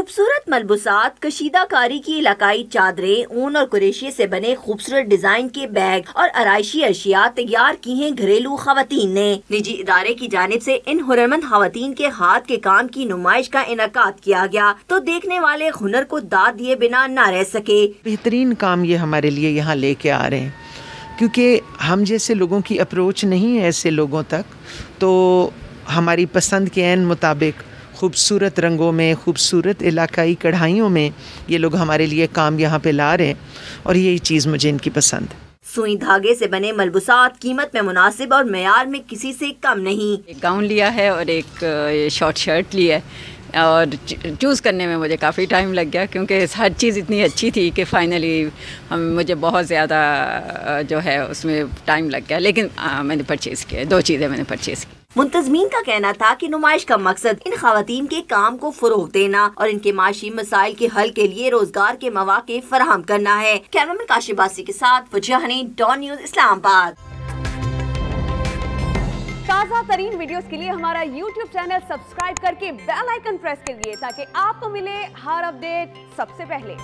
खूबसूरत मलबूसात, कशीदाकारी की इलाकाई चादरें, ऊन और कुरेशी से बने खूबसूरत डिजाइन के बैग और आराइशी अशिया तैयार की हैं घरेलू खवातीन ने। निजी इदारे की जानिब से इन हुनरमंद खवातीन के हाथ के काम की नुमाइश का इनकाद किया गया तो देखने वाले हुनर को दाद दिए बिना न रह सके। बेहतरीन काम ये हमारे लिए यहाँ लेके आ रहे हैं, क्योंकि हम जैसे लोगों की अप्रोच नहीं है ऐसे लोगों तक, तो हमारी पसंद के ऐन मुताबिक खूबसूरत रंगों में, खूबसूरत इलाकाई कढ़ाइयों में ये लोग हमारे लिए काम यहाँ पे ला रहे हैं और यही चीज़ मुझे इनकी पसंद है। सुई धागे से बने मलबूसात कीमत में मुनासिब और मेयार में किसी से कम नहीं। एक गाउन लिया है और एक शॉर्ट शर्ट लिया है और चूज़ करने में मुझे काफ़ी टाइम लग गया, क्योंकि हर चीज़ इतनी अच्छी थी कि फाइनली मुझे बहुत ज़्यादा जो है उसमें टाइम लग गया, लेकिन मैंने परचेज़ किया। 2 चीज़ें मैंने परचेज़ की। मुंतज़मीन का कहना था कि नुमाइश का मकसद इन खवातीन के काम को फरोग देना और इनके माशी मसाइल के हल के लिए रोजगार के मौके फराहम करना है। कैमरामैन काशिफ बासी के साथ फुजिया हनीन, डॉन न्यूज़, इस्लामाबाद। ताज़ा तरीन वीडियोस के लिए हमारा YouTube चैनल सब्सक्राइब करके बेल आइकन प्रेस करिए ताकि आपको मिले हर अपडेट सबसे पहले।